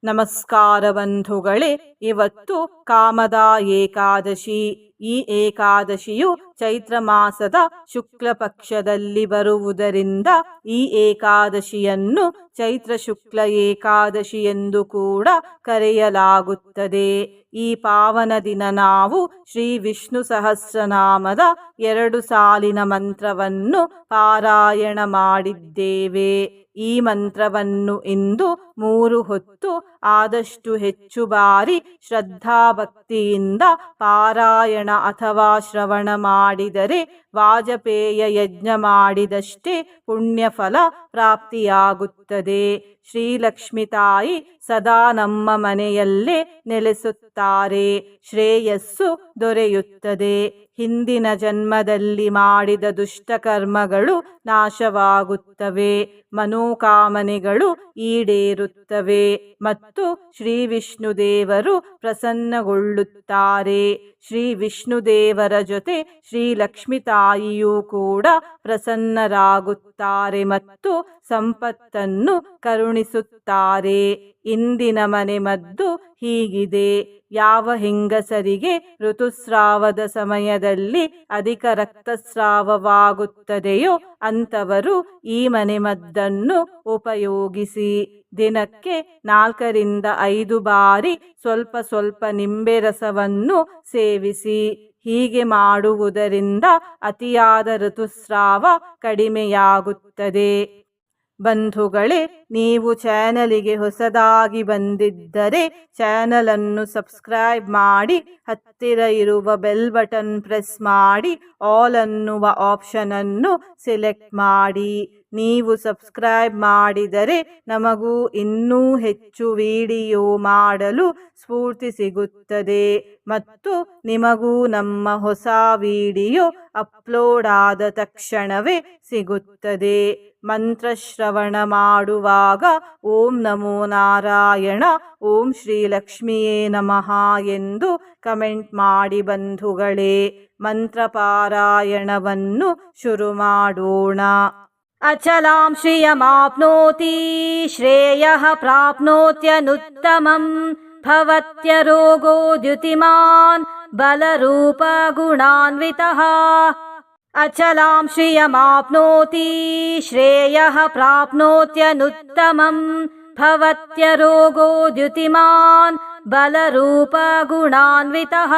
ನಮಸ್ಕಾರ ಬಂಧುಗಳೇ, ಇವತ್ತು ಕಾಮದ ಏಕಾದಶಿ. ಈ ಏಕಾದಶಿಯು ಚೈತ್ರ ಮಾಸದ ಶುಕ್ಲ ಪಕ್ಷದಲ್ಲಿ ಬರುವುದರಿಂದ ಈ ಏಕಾದಶಿಯನ್ನು ಚೈತ್ರ ಶುಕ್ಲ ಏಕಾದಶಿ ಎಂದು ಕೂಡ ಕರೆಯಲಾಗುತ್ತದೆ. ಈ ಪಾವನ ದಿನ ನಾವು ಶ್ರೀ ವಿಷ್ಣು ಸಹಸ್ರನಾಮದ 2 ಸಾಲಿನ ಮಂತ್ರವನ್ನು ಪಾರಾಯಣ ಮಾಡಿದ್ದೇವೆ. ಈ ಮಂತ್ರವನ್ನು ಇಂದು 3 ಹೊತ್ತು ಆದಷ್ಟು ಹೆಚ್ಚು ಬಾರಿ ಶ್ರದ್ಧಾಭಕ್ತಿಯಿಂದ ಪಾರಾಯಣ ಅಥವಾ ಶ್ರವಣ ಮಾಡಿದರೆ ವಾಜಪೇಯ ಯಜ್ಞ ಮಾಡಿದಷ್ಟೇ ಪುಣ್ಯಫಲ ಪ್ರಾಪ್ತಿಯಾಗುತ್ತದೆ. ಶ್ರೀಲಕ್ಷ್ಮಿ ತಾಯಿ ಸದಾ ನಮ್ಮ ಮನೆಯಲ್ಲೇ ನೆಲೆಸುತ್ತಾರೆ. ಶ್ರೇಯಸ್ಸು ದೊರೆಯುತ್ತದೆ. ಹಿಂದಿನ ಜನ್ಮದಲ್ಲಿ ಮಾಡಿದ ದುಷ್ಟಕರ್ಮಗಳು ನಾಶವಾಗುತ್ತವೆ, ಮನೋಕಾಮನೆಗಳು ಈಡೇರುತ್ತವೆ ಮತ್ತು ಶ್ರೀ ವಿಷ್ಣು ದೇವರು ಪ್ರಸನ್ನಗೊಳ್ಳುತ್ತಾರೆ. ಶ್ರೀ ವಿಷ್ಣು ದೇವರ ಜೊತೆ ಶ್ರೀ ಲಕ್ಷ್ಮಿ ತಾಯಿಯೂ ಕೂಡ ಪ್ರಸನ್ನರಾಗುತ್ತಾರೆ ಮತ್ತು ಸಂಪತ್ತನ್ನು ಕರುಣಿಸುತ್ತಾರೆ. ಇಂದಿನ ಮನೆ ಮದ್ದು ಹೀಗಿದೆ: ಯಾವ ಹೆಂಗಸರಿಗೆ ಋತುಸ್ರಾವದ ಸಮಯದಲ್ಲಿ ಅಧಿಕ ರಕ್ತಸ್ರಾವವಾಗುತ್ತದೆಯೋ ಅಂಥವರು ಈ ಮನೆಮದ್ದನ್ನು ಉಪಯೋಗಿಸಿ. ದಿನಕ್ಕೆ 4 ರಿಂದ 5 ಬಾರಿ ಸ್ವಲ್ಪ ಸ್ವಲ್ಪ ನಿಂಬೆ ರಸವನ್ನು ಸೇವಿಸಿ. ಹೀಗೆ ಮಾಡುವುದರಿಂದ ಅತಿಯಾದ ಋತುಸ್ರಾವ ಕಡಿಮೆಯಾಗುತ್ತದೆ. ಬಂಧುಗಳೇ, ನೀವು ಚಾನಲಿಗೆ ಹೊಸದಾಗಿ ಬಂದಿದ್ದರೆ ಚಾನಲನ್ನು ಸಬ್ಸ್ಕ್ರೈಬ್ ಮಾಡಿ, ಹತ್ತಿರ ಇರುವ ಬೆಲ್ ಬಟನ್ ಪ್ರೆಸ್ ಮಾಡಿ, ಆಲ್ ಅನ್ನುವ ಆಪ್ಷನನ್ನು ಸೆಲೆಕ್ಟ್ ಮಾಡಿ. ನೀವು ಸಬ್ಸ್ಕ್ರೈಬ್ ಮಾಡಿದರೆ ನಮಗೂ ಇನ್ನೂ ಹೆಚ್ಚು ವಿಡಿಯೋ ಮಾಡಲು ಸ್ಫೂರ್ತಿ ಸಿಗುತ್ತದೆ ಮತ್ತು ನಿಮಗೂ ನಮ್ಮ ಹೊಸ ವಿಡಿಯೋ ಅಪ್ಲೋಡ್ ಆದ ತಕ್ಷಣವೇ ಸಿಗುತ್ತದೆ. ಮಂತ್ರಶ್ರವಣ ಮಾಡುವಾಗ ಓಂ ನಮೋ ನಾರಾಯಣ, ಓಂ ಶ್ರೀ ಲಕ್ಷ್ಮಿಯೇ ನಮಃ ಎಂದು ಕಮೆಂಟ್ ಮಾಡಿ ಬಂಧುಗಳೇ. ಮಂತ್ರಪಾರಾಯಣವನ್ನು ಶುರು ಮಾಡೋಣ. ಅಚಲಾಂ ಶ್ರಿಯಮಾಪ್ನೋತಿ ಶ್ರೇಯಃ ಪ್ರಾಪ್ನೋತ್ಯನುತ್ತಮಂ ಭವತ್ಯರೋಗೋ ದ್ಯುತಿಮಾನ್ ಬಲರೂಪ ಗುಣಾನ್ವಿತಃ. ಅಚಲಾಂ ಶ್ರಿಯಮಾಪ್ನೋತಿ ಶ್ರೇಯಃ ಪ್ರಾಪ್ನೋತ್ಯನುತ್ತಮಂ ಭವತ್ಯರೋಗೋ ದ್ಯುತಿಮಾನ್ ಬಲರೂಪ ಗುಣಾನ್ವಿತಃ.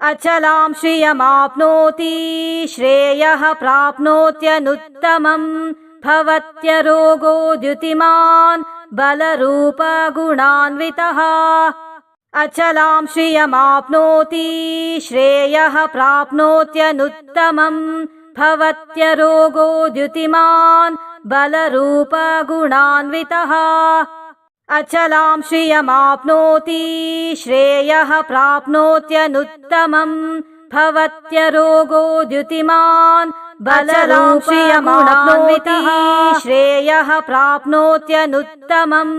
ಅಚಲಾಂ ಶ್ರಿಯಮಾಪ್ನೋತಿ ಶ್ರೇಯಃ ಪ್ರಾಪ್ನೋತ್ಯನುತ್ತಮಂ ಭವತ್ಯರೋಗೋ ದ್ಯುತಿಮಾನ್ ಬಲರೂಪ ಗುಣಾನ್ವಿತಃ. ಅಚಲಾಂ ಶ್ರಿಯಮಾಪ್ನೋತಿ ಶ್ರೇಯಃ ಪ್ರಾಪ್ನೋತ್ಯನುತ್ತಮಂ ಭವತ್ಯರೋಗೋ ದ್ಯುತಿಮಾನ್ ಬಲರೂಪ ಗುಣಾನ್ವಿತಃ. ಅಚಲಾಂ ಶ್ರಿಯಮಾಪ್ನೋತಿ ಶ್ರೇಯಃ ಪ್ರಾಪ್ನೋತ್ಯನುತ್ತಮಂ ಭವತ್ಯರೋಗೋ ದ್ಯುತಿಮಾನ್ ಬಲರೂಪ ಗುಣಾನ್ವಿತಃ. ಶ್ರೇಯಃ ಪ್ರಾಪ್ನೋತ್ಯನುತ್ತಮಂ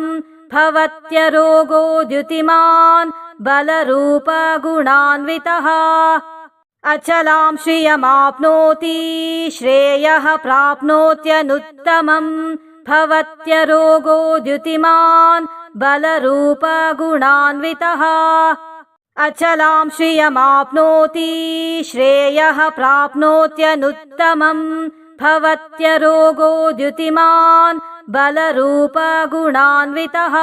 ಭವತ್ಯರೋಗೋ ದ್ಯುತಿಮಾನ್ ಬಲರೂಪ ಗುಣಾನ್ವಿತಃ. ಅಚಲಾಂ ಶ್ರಿಯಮಾಪ್ನೋತಿ ಶ್ರೇಯಃ ಪ್ರಾಪ್ನೋತ್ಯನುತ್ತಮಂ ಭವತ್ಯರೋಗೋ ದ್ಯುತಿಮಾನ್ ಬಲರೂಪ ಗುಣಾನ್ವಿತಃ. ಅಚಲಾಂ ಶ್ರಿಯಮಾಪ್ನೋತಿ ಶ್ರೇಯಃ ಪ್ರಾಪ್ನೋತ್ಯನುತ್ತಮಂ ಭವತ್ಯರೋಗೋ ದ್ಯುತಿಮಾನ್ ಬಲರೂಪ ಗುಣಾನ್ವಿತಃ.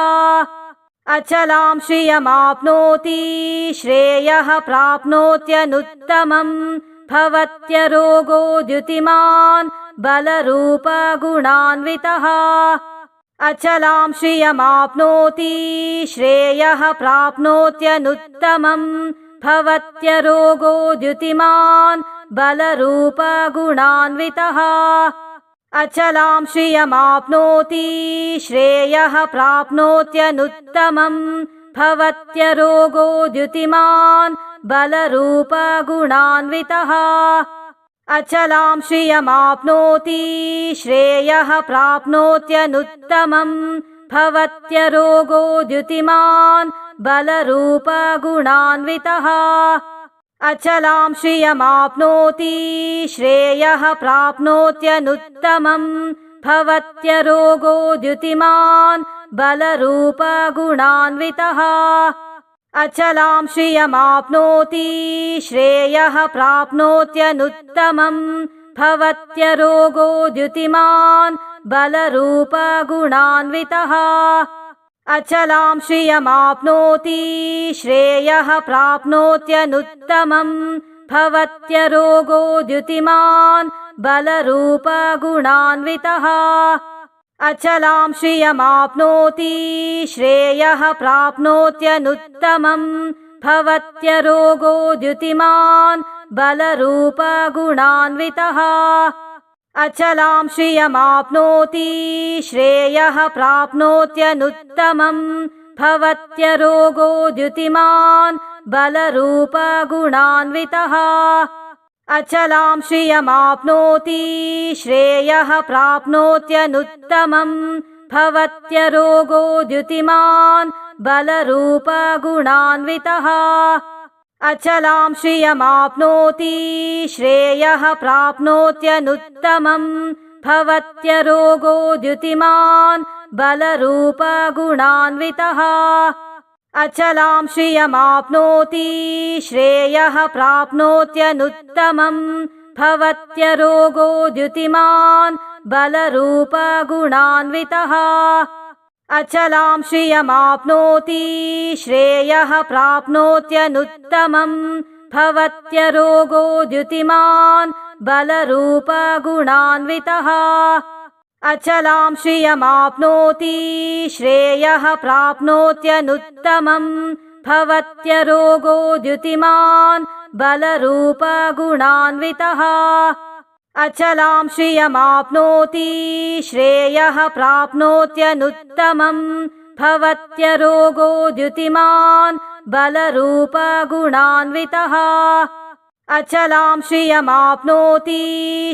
ಅಚಲಾಂ ಶ್ರಿಯಮಾಪ್ನೋತಿ ಶ್ರೇಯಃ ಪ್ರಾಪ್ನೋತ್ಯನುತ್ತಮಂ ಭವತ್ಯರೋಗೋ ದ್ಯುತಿಮಾನ್ ಬಲರೂಪ ಗುಣಾನ್ವಿತಃ. ಅಚಲಾಂ ಶ್ರಿಯಮಾಪ್ನೋತಿ ಶ್ರೇಯಃ ಪ್ರಾಪ್ನೋತ್ಯನುತ್ತಮಂ ಭವತ್ಯರೋಗೋ ದ್ಯುತಿಮಾನ್ ಬಲರೂಪ ಗುಣಾನ್ವಿತಃ. ಅಚಲಾಂ ಶ್ರಿಯಮಾಪ್ನೋತಿ ಶ್ರೇಯಃ ಪ್ರಾಪ್ನೋತ್ಯನುತ್ತಮಂ ಭವತ್ಯರೋಗೋ ದ್ಯುತಿಮಾನ್ ಬಲರೂಪ ಗುಣಾನ್ವಿತಃ. ಅಚಲಾಂ ಶ್ರಿಯಮಾಪ್ನೋತಿ ಶ್ರೇಯಃ ಪ್ರಾಪ್ನೋತ್ಯನುತ್ತಮಂ ಭವತ್ಯರೋಗೋ ದ್ಯುತಿಮಾನ್ ಬಲರೂಪ ಗುಣಾನ್ವಿತಃ. ಅಚಲಾಂ ಶ್ರಿಯಮಾಪ್ನೋತಿ ಶ್ರೇಯಃ ಪ್ರಾಪ್ನೋತ್ಯನುತ್ತಮಂ ಭವತ್ಯರೋಗೋ ದ್ಯುತಿಮಾನ್ बलरूपगुणान्वितः अचलां श्रियमाप्नोति श्रेयः प्राप्नोत्यनुत्तमम् भवत्यरोगो द्युतिमान् बलरूपगुणान्वितः अचलां श्रियमाप्नोति श्रेयः प्राप्नोत्यनुत्तमम् भवत्यरोगो द्युतिमान् बलरूपगुणान्वितः अचलां श्रियमाप्नोति श्रेयः प्राप्नोत्यनुत्तमम् भवत्यरोगो द्युतिमान् बलरूपगुणान्वितः अचलां श्रियमाप्नोति श्रेयः प्राप्नोत्यनुत्तमम् भवत्यरोगो द्युतिमान् बलरूपगुणान्वितः अचलां श्रियमाप्नोति श्रेयः प्राप्नोत्यनुत्तमम् भवत्यरोगो द्युतिमान् बलरूपगुणान्वितः अचलां श्रियमाप्नोति श्रेयः प्राप्नोत्यनुत्तमम् भवत्यरोगो द्युतिमान् बलरूपगुणान्वितः अचलां श्रियमाप्नोति श्रेयः प्राप्नोत्यनुत्तमम् भवत्यरोगो द्युतिमान् बलरूपगुणान्वितः अचलां श्रियमाप्नोति श्रेयः प्राप्नोत्यनुत्तमम् भवत्यरोगो द्युतिमान् बलरूपगुणान्वितः अचलां श्रियमाप्नोति श्रेयः प्राप्नोत्यनुत्तमम् भवत्यरोगो द्युतिमान् बलरूपगुणान्वितः अचलां श्रियमाप्नोति श्रेयः प्राप्नोत्यनुत्तमम् भवत्यरोगो द्युतिमान् बलरूपगुणान्वितः अचलां श्रियमाप्नोति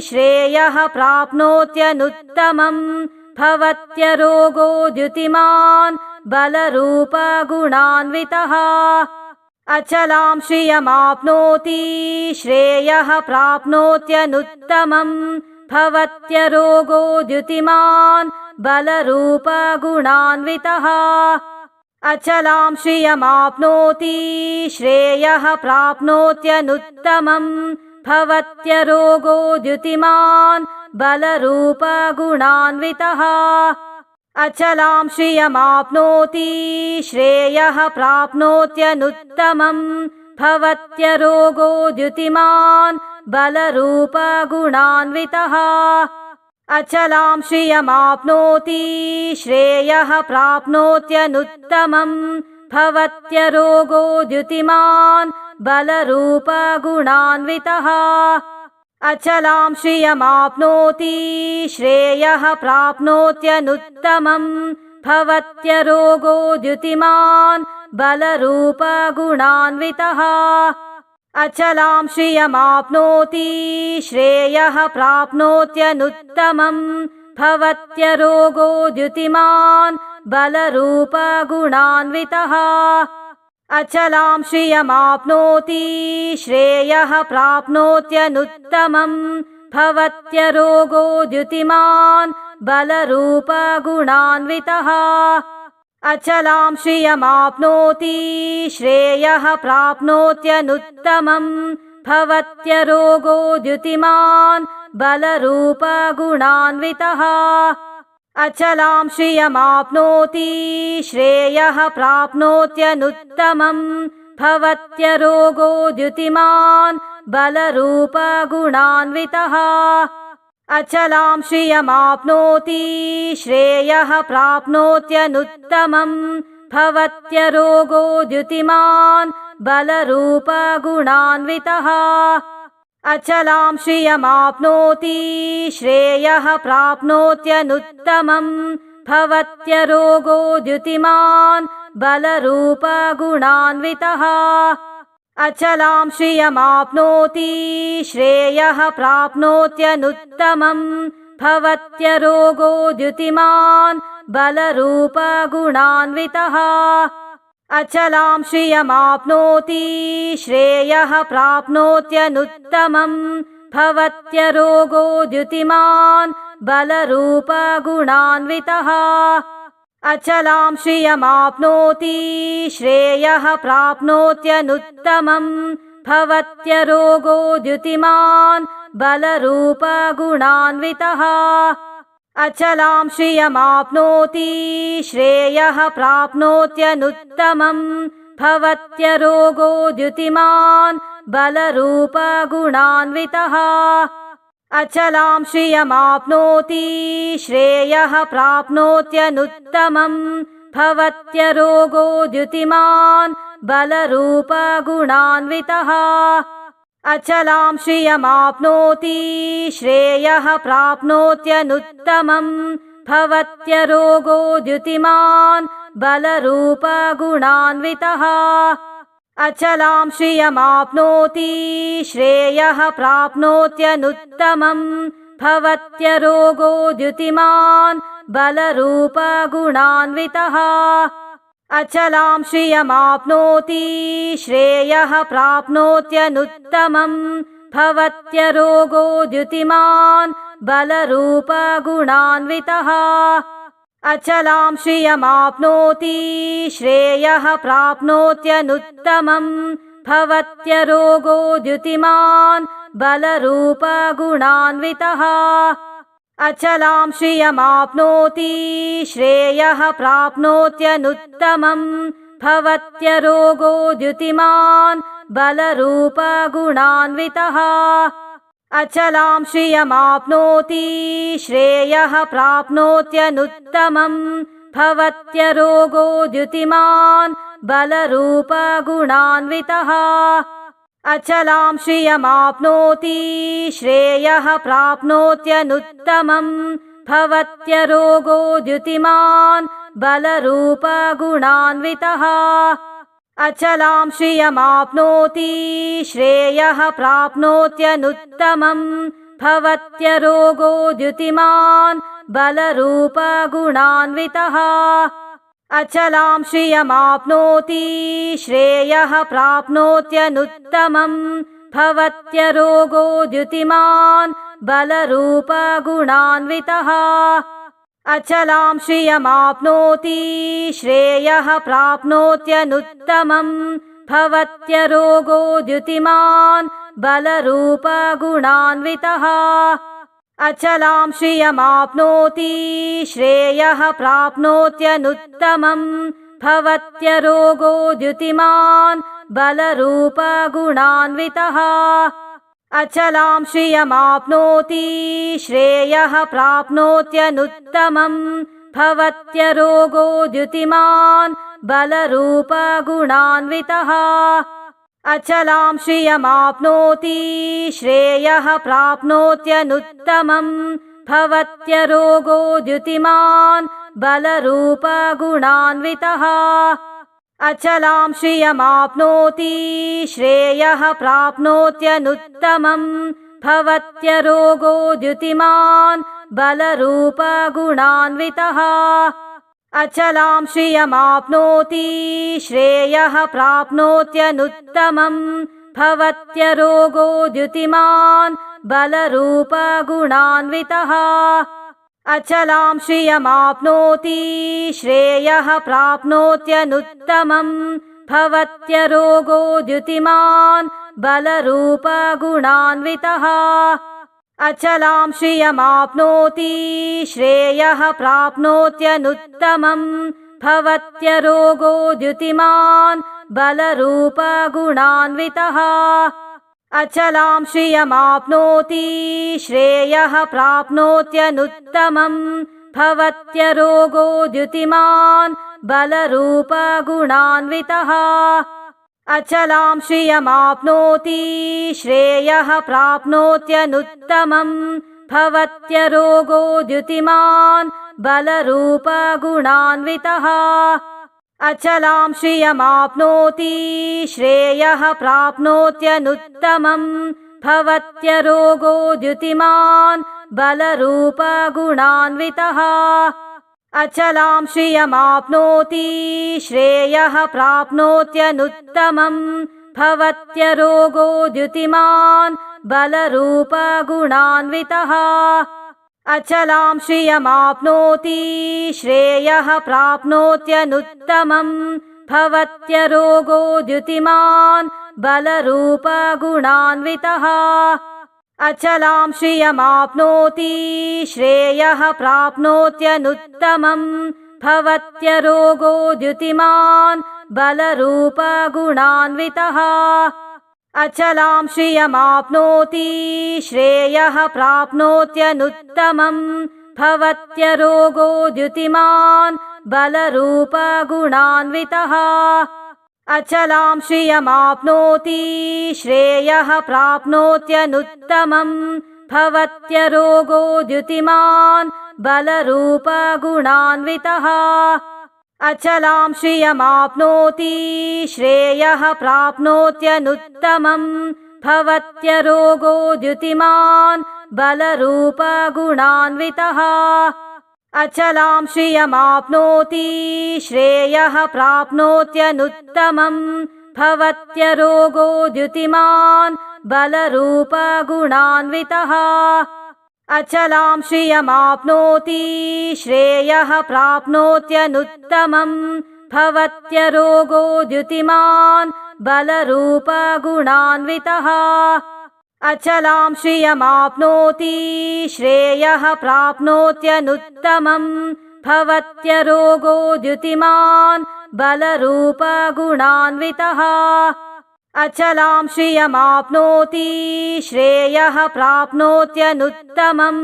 श्रेयः प्राप्नोत्यनुत्तमम् भवत्यरोगो द्युतिमान् बलरूपगुणान्वितः अचलां श्रियमाप्नोति श्रेयः प्राप्नोत्यनुत्तमम् भवत्यरोगो द्युतिमान् बलरूपगुणान्वितः अचलां श्रियमाप्नोति श्रेयः प्राप्नोत्यनुत्तमम् भवत्यरोगो द्युतिमान् बलरूपगुणान्वितः अचलां श्रियमाप्नोति श्रेयः प्राप्नोत्यनुत्तमम् भवत्यरोगो द्युतिमान् बलरूपगुणान्वितः अचलां श्रियमाप्नोति श्रेयः प्राप्नोत्यनुत्तमम् भवत्यरोगो द्युतिमान् बलरूपगुणान्वितः अचलां श्रियमाप्नोति श्रेयः प्राप्नोत्यनुत्तमम् भवत्यरोगो द्युतिमान् बलरूपगुणान्वितः अचलां श्रियमाप्नोति श्रेयः प्राप्नोत्यनुत्तमम् भवत्यरोगो द्युतिमान् बलरूपगुणान्वितः अचलां श्रियमाप्नोति श्रेयः प्राप्नोत्यनुत्तमम् भवत्यरोगो द्युतिमान् बलरूपगुणान्वितः अचलां श्रियमाप्नोति श्रेयः प्राप्नोत्यनुत्तमम् भवत्यरोगो द्युतिमान् बलरूपगुणान्वितः अचलां श्रियमाप्नोति श्रेयः प्राप्नोत्यनुत्तमम् भवत्यरोगो द्युतिमान् बलरूपगुणान्वितः अचलां श्रियमाप्नोति श्रेयः प्राप्नोत्यनुत्तमम् भवत्यरोगो द्युतिमान् बलरूपगुणान्वितः अचलां श्रियमाप्नोति श्रेयः प्राप्नोत्यनुत्तमम् भवत्यरोगो द्युतिमान् बलरूपगुणान्वितः अचलां श्रियमाप्नोति श्रेयः प्राप्नोत्यनुत्तमम् भवत्यरोगो द्युतिमान् बलरूपगुणान्वितः अचलां श्रियमाप्नोति श्रेयः प्राप्नोत्यनुत्तमम् भवत्यरोगो द्युतिमान् बलरूपगुणान्वितः अचलां श्रियमाप्नोति श्रेयः प्राप्नोत्यनुत्तमम् भवत्यरोगो द्युतिमान् बलरूपगुणान्वितः अचलां श्रियमाप्नोति श्रेयः प्राप्नोत्यनुत्तमम् भवत्यरोगो द्युतिमान् बलरूपगुणान्वितः अचलां श्रियमाप्नोति श्रेयः प्राप्नोत्यनुत्तमम् भवत्यरोगो द्युतिमान् बलरूपगुणान्वितः अचलां श्रियमाप्नोति श्रेयः प्राप्नोत्यनुत्तमम् भवत्यरोगो द्युतिमान् बलरूपगुणान्वितः अचलां श्रियमाप्नोति श्रेयः प्राप्नोत्यनुत्तमम् भवत्यरोगो द्युतिमान् बलरूपगुणान्वितः अचलां श्रियमाप्नोति श्रेयः प्राप्नोत्यनुत्तमम् भवत्यरोगो द्युतिमान् बलरूपगुणान्वितः अचलां श्रियमाप्नोति श्रेयः प्राप्नोत्यनुत्तमम् भवत्यरोगो द्युतिमान् बलरूपगुणान्वितः अचलां श्रियमाप्नोति श्रेयः प्राप्नोत्यनुत्तमम् भवत्यरोगो द्युतिमान् बलरूपगुणान्वितः अचलां श्रियमाप्नोति श्रेयः प्राप्नोत्यनुत्तमम् भवत्यरोगो द्युतिमान् बलरूपगुणान्वितः अचलां श्रियमाप्नोति श्रेयः प्राप्नोत्यनुत्तमम् भवत्यरोगो द्युतिमान् बलरूपगुणान्वितः अचलां श्रियमाप्नोति श्रेयः प्राप्नोत्यनुत्तमम् भवत्यरोगो द्युतिमान् बलरूपगुणान्वितः अचलां श्रियमाप्नोति श्रेयः प्राप्नोत्यनुत्तमम् भवत्यरोगो द्युतिमान् बलरूपगुणान्वितः अचलां श्रियमाप्नोति श्रेयः प्राप्नोत्यनुत्तमम् भवत्यरोगो द्युतिमान् बलरूपगुणान्वितः अचलां श्रियमाप्नोति श्रेयः प्राप्नोत्यनुत्तमम् भवत्यरोगो द्युतिमान् बलरूपगुणान्वितः अचलां श्रियमाप्नोति श्रेयः प्राप्नोत्यनुत्तमम् भवत्यरोगो द्युतिमान् बलरूपगुणान्वितः अचलां श्रियमाप्नोति श्रेयः प्राप्नोत्यनुत्तमम् भवत्यरोगो द्युतिमान् बलरूपगुणान्वितः अचलां श्रियमाप्नोति श्रेयः प्राप्नोत्यनुत्तमम् भवत्यरोगो द्युतिमान् बलरूपगुणान्वितः अचलां श्रियमाप्नोति श्रेयः प्राप्नोत्यनुत्तमम् भवत्यरोगो द्युतिमान् बलरूपगुणान्वितः अचलां श्रियमाप्नोति श्रेयः प्राप्नोत्यनुत्तमम् भवत्यरोगो द्युतिमान् बलरूपगुणान्वितः अचलां श्रियमाप्नोति श्रेयः प्राप्नोत्यनुत्तमम् भवत्यरोगो द्युतिमान् बलरूपगुणान्वितः अचलां श्रियमाप्नोति श्रेयः प्राप्नोत्यनुत्तमम् भवत्यरोगो द्युतिमान् बलरूपगुणान्वितः अचलां श्रियमाप्नोति श्रेयः प्राप्नोत्यनुत्तमम् भवत्यरोगो द्युतिमान् बलरूपगुणान्वितः अचलां श्रियमाप्नोति श्रेयः प्राप्नोत्यनुत्तमम् भवत्यरोगो द्युतिमान् बलरूपगुणान्वितः अचलां श्रियमाप्नोति श्रेयः प्राप्नोत्यनुत्तमम् भवत्यरोगो द्युतिमान् बलरूपगुणान्वितः अचलां श्रियमाप्नोति श्रेयः प्राप्नोत्यनुत्तमम् भवत्यरोगो द्युतिमान् बलरूपगुणान्वितः अचलां श्रियमाप्नोति श्रेयः प्राप्नोत्यनुत्तमम् भवत्यरोगो द्युतिमान् बलरूपगुणान्वितः अचलां श्रियमाप्नोति श्रेयः प्राप्नोत्यनुत्तमम् भवत्यरोगो द्युतिमान् बलरूपगुणान्वितः अचलां श्रियमाप्नोति श्रेयः प्राप्नोत्यनुत्तमम् भवत्यरोगो द्युतिमान् बलरूपगुणान्वितः अचलां श्रियमाप्नोति श्रेयः प्राप्नोत्यनुत्तमम् भवत्यरोगो द्युतिमान् बलरूपगुणान्वितः अचलां श्रियमाप्नोति श्रेयः प्राप्नोत्यनुत्तमम् भवत्यरोगो द्युतिमान् बलरूपगुणान्वितः अचलां श्रियमाप्नोति श्रेयः प्राप्नोत्यनुत्तमम् भवत्यरोगो द्युतिमान् बलरूपगुणान्वितः अचलां श्रियमाप्नोति श्रेयः प्राप्नोत्यनुत्तमम् भवत्यरोगो द्युतिमान् बलरूपगुणान्वितः अचलां श्रियमाप्नोति श्रेयः प्राप्नोत्यनुत्तमम्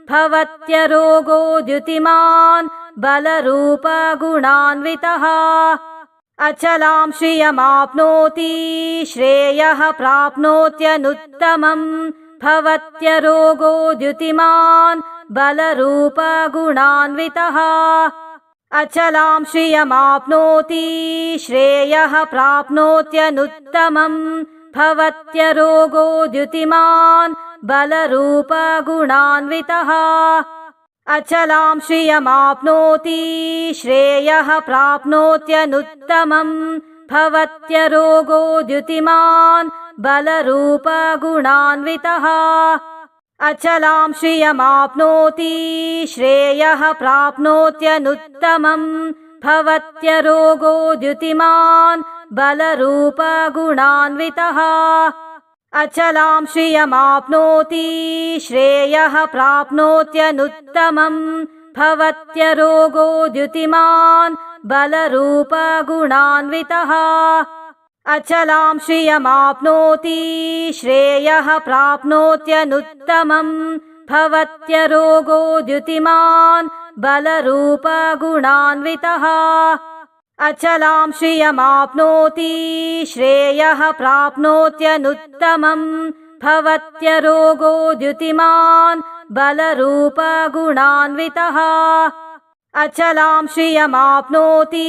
भवत्यरोगो द्युतिमान् बलरूपगुणान्वितः अचलां श्रियमाप्नोति श्रेयः प्राप्नोत्यनुत्तमम् भवत्यरोगो द्युतिमान् बलरूपगुणान्वितः अचलां श्रियमाप्नोति श्रेयः प्राप्नोत्यनुत्तमम् भवत्यरोगो द्युतिमान् बलरूपगुणान्वितः अचलां श्रियमाप्नोति श्रेयः प्राप्नोत्यनुत्तमम् भवत्यरोगो द्युतिमान् बलरूपगुणान्वितः अचलां श्रियमाप्नोति श्रेयः प्राप्नोत्यनुत्तमम् भवत्यरोगो द्युतिमान् बलरूपगुणान्वितः अचलां श्रियमाप्नोति श्रेयः प्राप्नोत्यनुत्तमम् भवत्यरोगो द्युतिमान् बलरूपगुणान्वितः अचलां श्रियमाप्नोति श्रेयः प्राप्नोत्यनुत्तमम् भवत्यरोगो द्युतिमान् बलरूपगुणान्वितः अचलां श्रियमाप्नोति श्रेयः प्राप्नोत्यनुत्तमम् भवत्यरोगो द्युतिमान् बलरूपगुणान्वितः अचलां श्रियमाप्नोति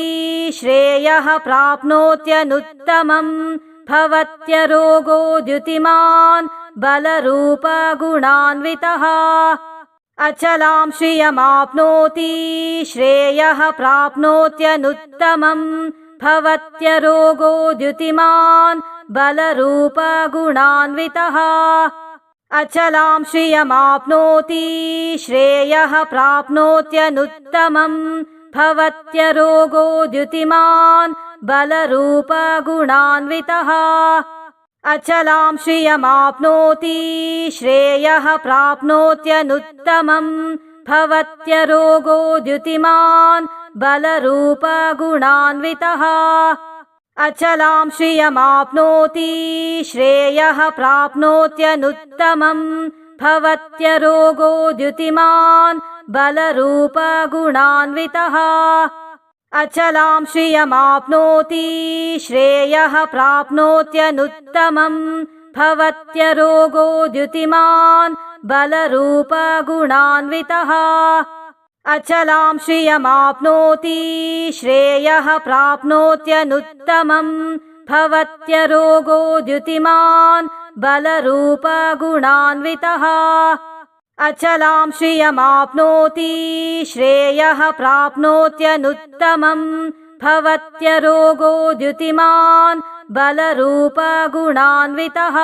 श्रेयः प्राप्नोत्यनुत्तमम् भवत्यरोगो द्युतिमान् बलरूपगुणान्वितः अचलां श्रियमाप्नोति श्रेयः प्राप्नोत्यनुत्तमम् भवत्यरोगो द्युतिमान् बलरूपगुणान्वितः अचलां श्रियमाप्नोति श्रेयः प्राप्नोत्यनुत्तमम् भवत्यरोगो द्युतिमान् बलरूपगुणान्वितः अचलां श्रियमाप्नोति श्रेयः प्राप्नोत्यनुत्तमम् भवत्यरोगो द्युतिमान् बलरूपगुणान्वितः अचलां श्रियमाप्नोति श्रेयः प्राप्नोत्यनुत्तमम् भवत्यरोगो द्युतिमान् बलरूपगुणान्वितः अचलां श्रियमाप्नोति श्रेयः प्राप्नोत्यनुत्तमम् भवत्यरोगो द्युतिमान् बलरूपगुणान्वितः अचलां श्रियमाप्नोति श्रेयः प्राप्नोत्यनुत्तमम् भवत्यरोगो द्युतिमान् बलरूपगुणान्वितः अचलां श्रियमाप्नोति श्रेयः प्राप्नोत्यनुत्तमम् भवत्यरोगो द्युतिमान् बलरूपगुणान्वितः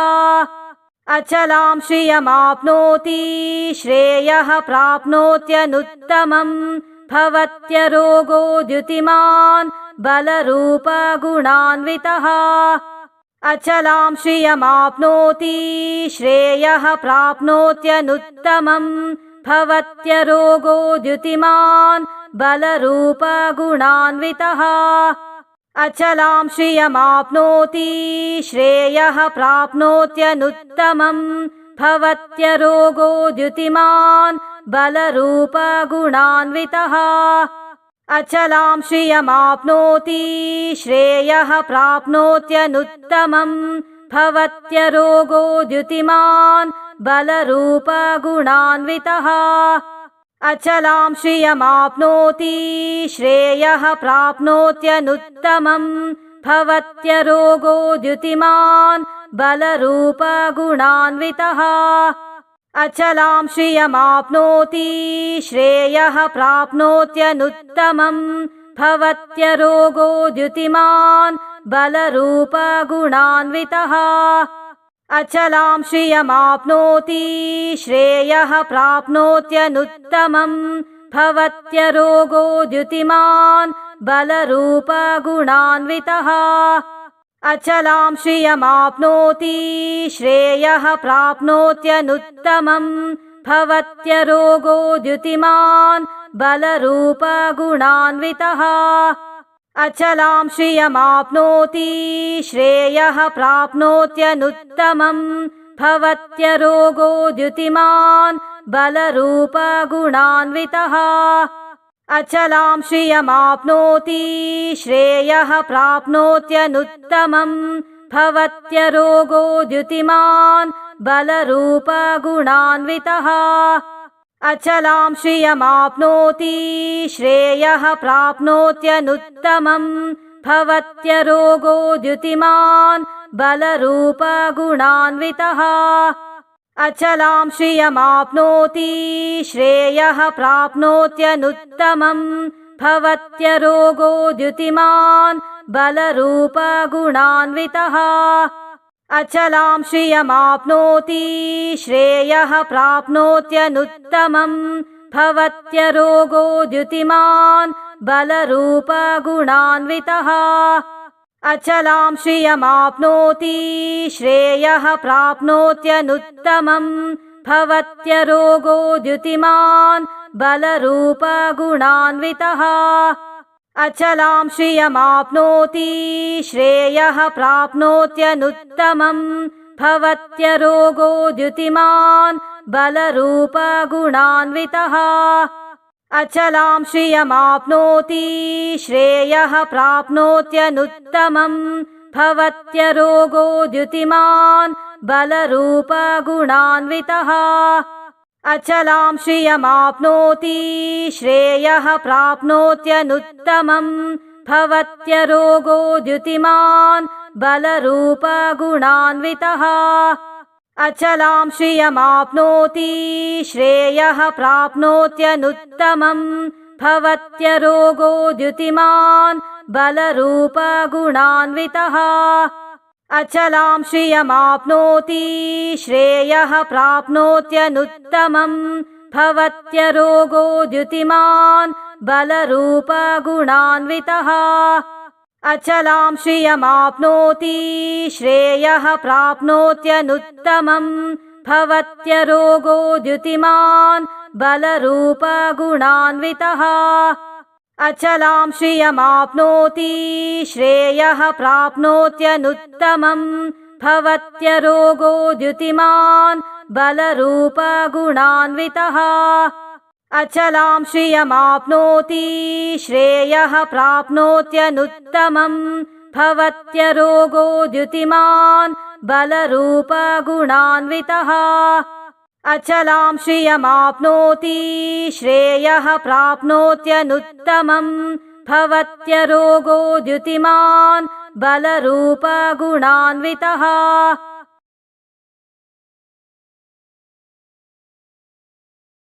अचलां श्रियमाप्नोति श्रेयः प्राप्नोत्यनुत्तमम् भवत्यरोगो द्युतिमान् बलरूपगुणान्वितः अचलां श्रियमाप्नोति श्रेयः प्राप्नोत्यनुत्तमम् भवत्यरोगो द्युतिमान् बलरूपगुणान्वितः अचलां श्रियमाप्नोति श्रेयः प्राप्नोत्यनुत्तमम् भवत्यरोगो द्युतिमान् बलरूपगुणान्वितः अचलां श्रियमाप्नोति श्रेयः प्राप्नोत्यनुत्तमम् भवत्यरोगो द्युतिमान् बलरूपगुणान्वितः अचलां श्रियमाप्नोति श्रेयः प्राप्नोत्यनुत्तमम् भवत्यरोगो द्युतिमान् बलरूपगुणान्वितः अचलां श्रियमाप्नोति श्रेयः प्राप्नोत्यनुत्तमम् भवत्यरोगो द्युतिमान् बलरूपगुणान्वितः अचलां श्रियमाप्नोति श्रेयः प्राप्नोत्यनुत्तमम् भवत्यरोगो द्युतिमान् बलरूपगुणान्वितः अचलां श्रियमाप्नोति श्रेयः प्राप्नोत्यनुत्तमम् भवत्यरोगो द्युतिमान् बलरूपगुणान्वितः अचलां श्रियमाप्नोति श्रेयः प्राप्नोत्यनुत्तमम् भवत्यरोगो द्युतिमान् बलरूपगुणान्वितः अचलां श्रियमाप्नोति श्रेयः प्राप्नोत्यनुत्तमम् भवत्यरोगो द्युतिमान् बलरूपगुणान्वितः अचलां श्रियमाप्नोति श्रेयः प्राप्नोत्यनुत्तमम् भवत्यरोगो द्युतिमान् बलरूपगुणान्वितः अचलां श्रियमाप्नोति श्रेयः प्राप्नोत्यनुत्तमम् भवत्यरोगो द्युतिमान् बलरूपगुणान्वितः अचलां श्रियमाप्नोति श्रेयः प्राप्नोत्यनुत्तमम् भवत्यरोगो द्युतिमान् बलरूपगुणान्वितः अचलां श्रियमाप्नोति श्रेयः प्राप्नोत्यनुत्तमम् भवत्यरोगो द्युतिमान् बलरूपगुणान्वितः अचलां श्रियमाप्नोति श्रेयः प्राप्नोत्यनुत्तमम् भवत्यरोगो द्युतिमान् बलरूपगुणान्वितः अचलां श्रियमाप्नोति श्रेयः प्राप्नोत्यनुत्तमम् भवत्यरोगो द्युतिमान् बलरूपगुणान्वितः अचलां श्रियमाप्नोति श्रेयः प्राप्नोत्यनुत्तमम् भवत्यरोगो द्युतिमान् बलरूपगुणान्वितः अचलां श्रियमाप्नोति श्रेयः प्राप्नोत्यनुत्तमम् भवत्यरोगो द्युतिमान् बलरूपगुणान्वितः अचलां श्रियमाप्नोति श्रेयः प्राप्नोत्यनुत्तमम् भवत्यरोगो द्युतिमान् बलरूपगुणान्वितः अचलां श्रियमाप्नोति श्रेयः प्राप्नोत्यनुत्तमम् भवत्यरोगो द्युतिमान् बलरूपगुणान्वितः अचलां श्रियमाप्नोति श्रेयः प्राप्नोत्यनुत्तमम् भवत्यरोगो द्युतिमान् बलरूपगुणान्वितः अचलां श्रियमाप्नोति श्रेयः प्राप्नोत्यनुत्तमम् भवत्यरोगो द्युतिमान् बलरूपगुणान्वितः अचलां श्रियमाप्नोति श्रेयः प्राप्नोत्यनुत्तमम् भवत्यरोगो द्युतिमान् बलरूपगुणान्वितः